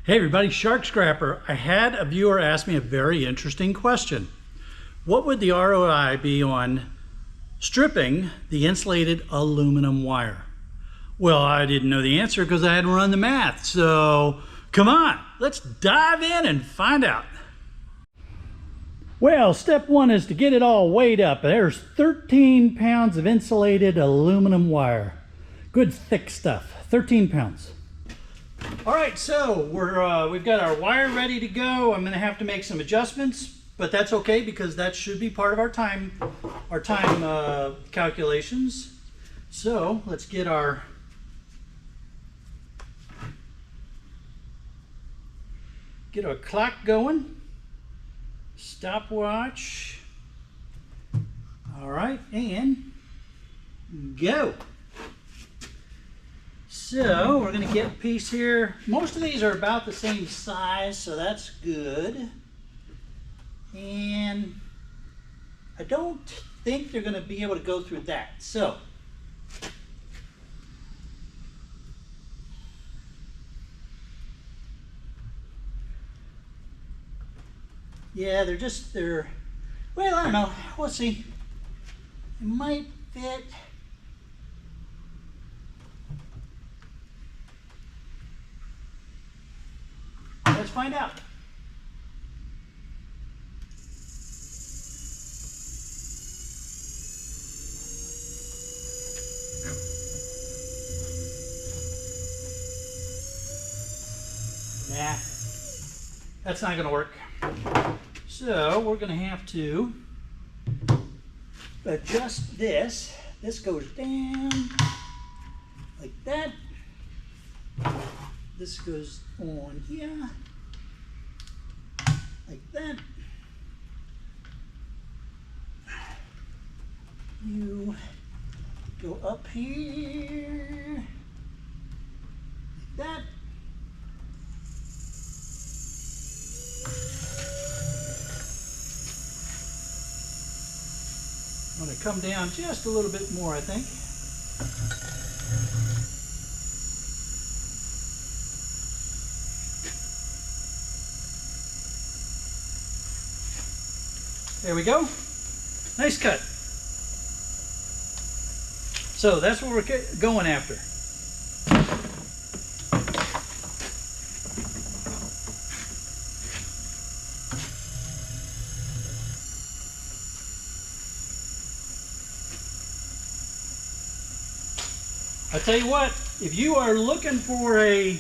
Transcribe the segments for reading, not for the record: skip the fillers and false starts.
Hey everybody, Shark Scrapper. I had a viewer ask me a very interesting question. What would the ROI be on stripping the insulated aluminum wire? Well, I didn't know the answer because I hadn't run the math. So come on, let's dive in and find out. Well, step one is to get it all weighed up. There's 13 pounds of insulated aluminum wire. Good thick stuff, 13 pounds. All right, so we've got our wire ready to go. I'm gonna have to make some adjustments, but that's okay because that should be part of our time calculations. So let's get our clock going. Stopwatch. All right, and go. So we're going to get a piece here. Most of these are about the same size, so that's good. And I don't think they're going to be able to go through that. So yeah, well, I don't know. We'll see. It might fit. Let's find out. Nah, that's not going to work. So we're going to have to adjust this. This goes down like that. This goes on here like that. You go up here like that. I'm going to come down just a little bit more, I think. There we go. Nice cut. So that's what we're going after. I tell you what, if you are looking for a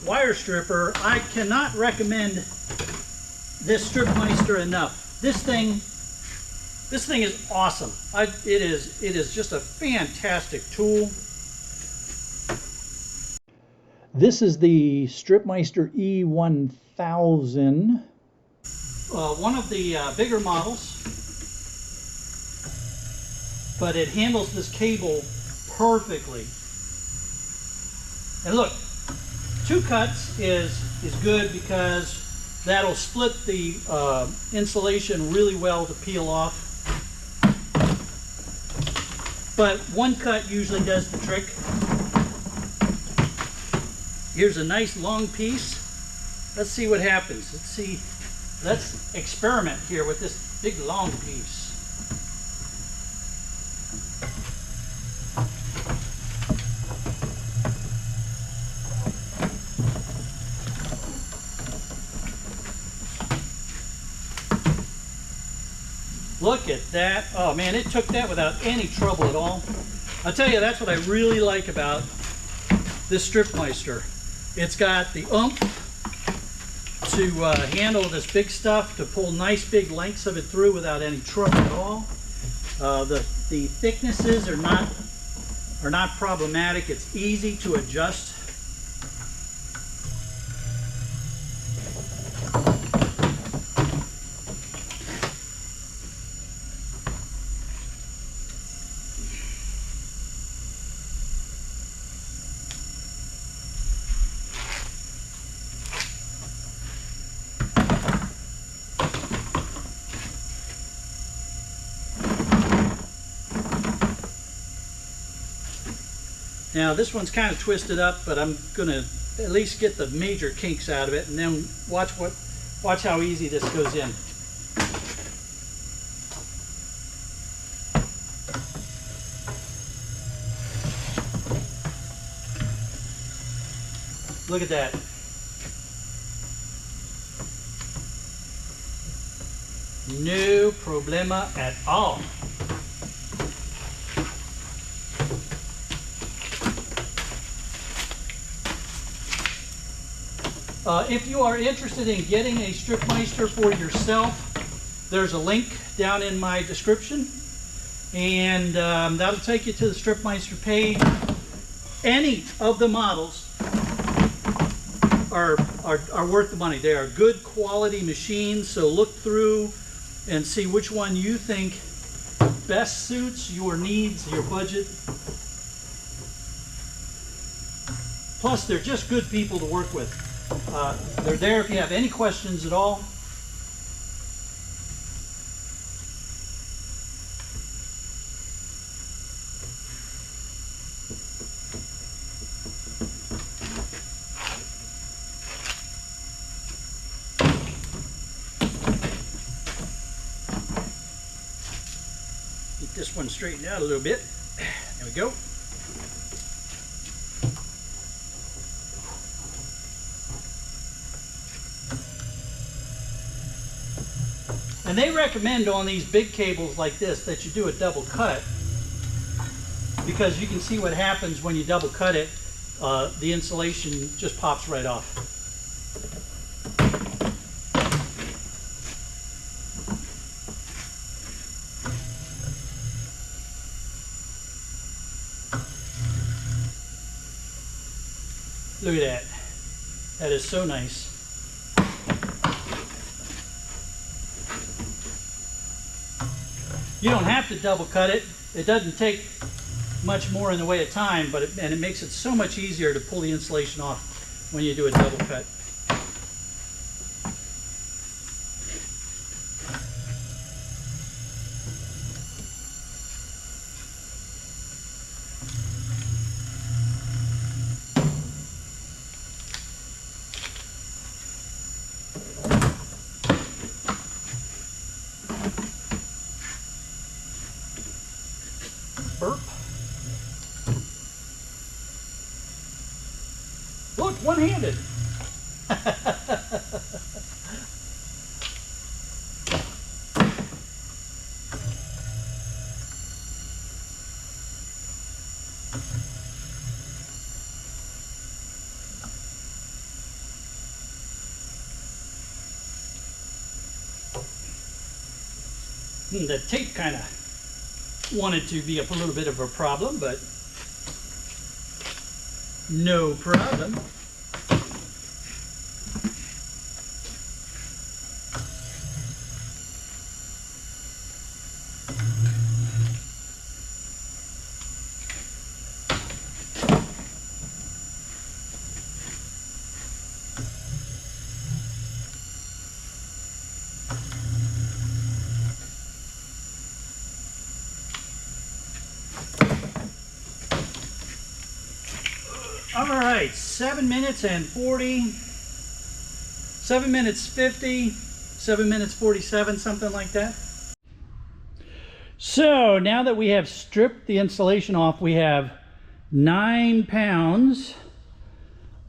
wire stripper, I cannot recommend this Stripmeister enough. This thing is awesome. It is just a fantastic tool. This is the Stripmeister E1000, one of the bigger models, but it handles this cable perfectly. And look, 2 cuts is good because that'll split the insulation really well to peel off. But 1 cut usually does the trick. Here's a nice long piece. Let's see what happens. Let's experiment here with this big long piece. Look at that. Oh man, it took that without any trouble at all. I'll tell you, that's what I really like about this Stripmeister. It's got the oomph to handle this big stuff, to pull nice big lengths of it through without any trouble at all. The thicknesses are not problematic. It's easy to adjust. Now this one's kind of twisted up, but I'm going to at least get the major kinks out of it, and then watch how easy this goes in. Look at that. No problema at all. If you are interested in getting a Stripmeister for yourself, there's a link down in my description, and that'll take you to the Stripmeister page. Any of the models are worth the money. They are good quality machines, so look through and see which one you think best suits your needs, your budget. Plus, they're just good people to work with. They're there if you have any questions at all. Get this one straightened out a little bit. There we go. And they recommend on these big cables like this that you do a double cut, because you can see what happens when you double cut it. The insulation just pops right off. Look at that. That is so nice. You don't have to double cut it. It doesn't take much more in the way of time, but it makes it so much easier to pull the insulation off when you do a double cut. Burp. Look, one-handed. The tape kind of wanted to be a little bit of a problem, but no problem. All right, 7 minutes and 40, 7 minutes 50, 7 minutes 47, something like that. So now that we have stripped the insulation off, we have 9 pounds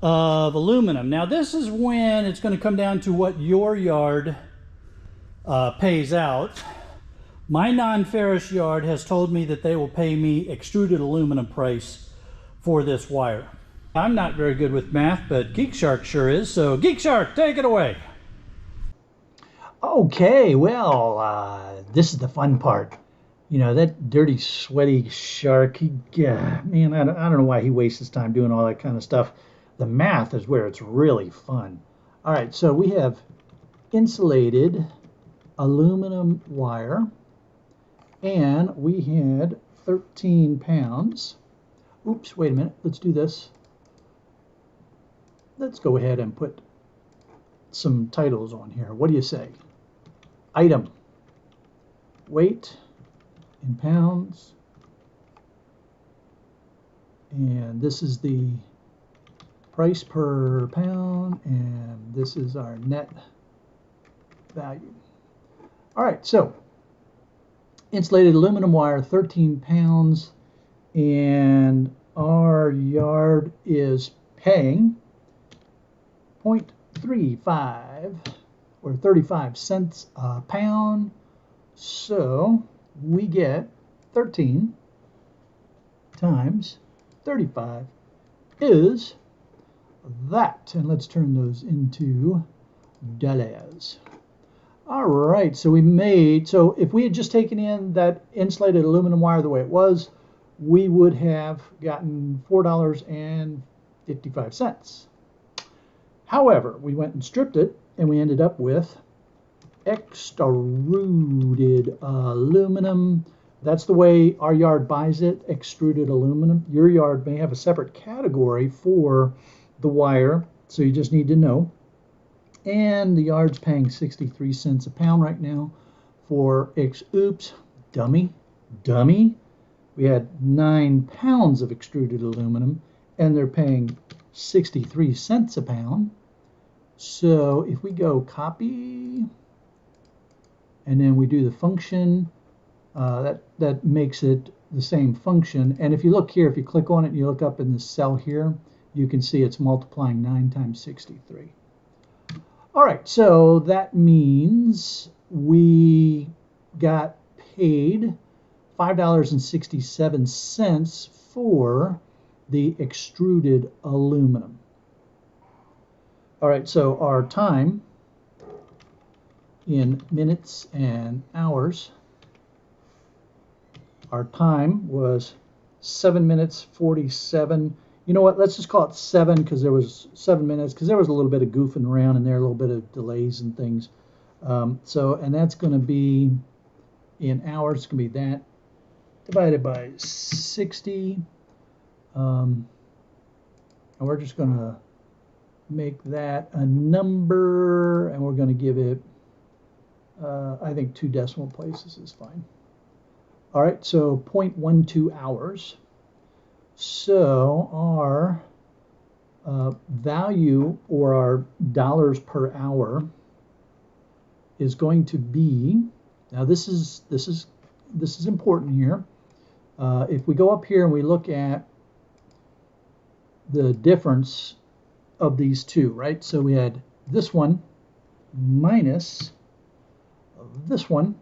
of aluminum. Now this is when it's going to come down to what your yard pays out. My non-ferrous yard has told me that they will pay me extruded aluminum price for this wire. I'm not very good with math, but Geek Shark sure is. So Geek Shark, take it away. Okay, well, this is the fun part. You know, that dirty, sweaty shark, man, I don't know why he wastes his time doing all that kind of stuff. The math is where it's really fun. All right, so we have insulated aluminum wire, and we had 13 pounds. Oops, wait a minute, let's do this. Let's go ahead and put some titles on here. What do you say? Item, weight in pounds, and this is the price per pound, and this is our net value. All right, so insulated aluminum wire, 13 pounds, and our yard is paying 0.35 or 35 cents a pound. So we get 13 times 35 is that. And let's turn those into dollars. All right, so if we had just taken in that insulated aluminum wire the way it was, we would have gotten $4.55. However, we went and stripped it, and we ended up with extruded aluminum. That's the way our yard buys it, extruded aluminum. Your yard may have a separate category for the wire, so you just need to know. And the yard's paying 63 cents a pound right now for oops, dummy. We had 9 pounds of extruded aluminum, and they're paying 63 cents a pound. So if we go copy, and then we do the function, that makes it the same function. And if you look here, if you click on it and you look up in this cell here, you can see it's multiplying 9 times 63. All right, so that means we got paid $5.67 for the extruded aluminum. All right, so our time in minutes and hours, our time was 7 minutes 47. You know what, let's just call it 7 because there was 7 minutes because there was a little bit of goofing around in there, a little bit of delays and things. And that's going to be in hours, it's going to be that divided by 60. And we're just going to make that a number, and we're going to give it, I think 2 decimal places is fine. All right, so 0.12 hours. So our value, or our dollars per hour, is going to be, now this is important here. If we go up here and we look at the difference of these two, right? So we had this one minus this one.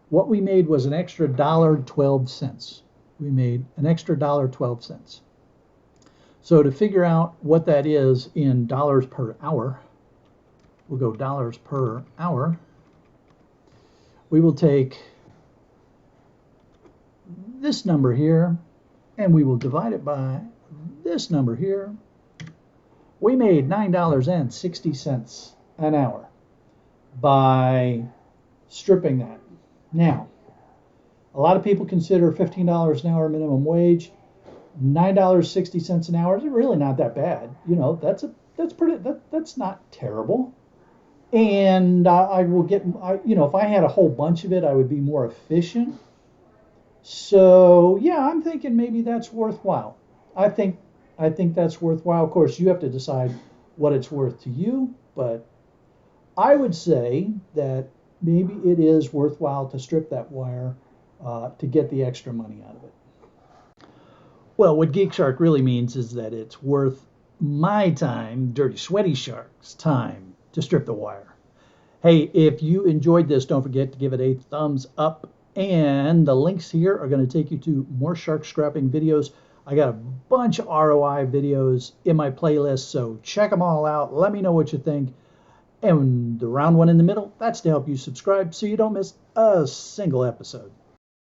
What we made was an extra $1.12. We made an extra $1.12. So to figure out what that is in dollars per hour, we'll go dollars per hour. We will take this number here, and we will divide it by this number here. We made $9.60 an hour by stripping that. Now, a lot of people consider $15 an hour minimum wage. $9.60 an hour is really not that bad. You know, that's not terrible. And I will get, you know, if I had a whole bunch of it, I would be more efficient. So yeah, I'm thinking maybe that's worthwhile. I think that's worthwhile. Of course, you have to decide what it's worth to you, but I would say that maybe it is worthwhile to strip that wire to get the extra money out of it. Well, what Geek Shark really means is that it's worth my time, Dirty Sweaty Shark's time, to strip the wire. Hey, if you enjoyed this, don't forget to give it a thumbs up. And the links here are going to take you to more shark scrapping videos. I got a bunch of ROI videos in my playlist, so check them all out. Let me know what you think. And the round one in the middle, that's to help you subscribe so you don't miss a single episode.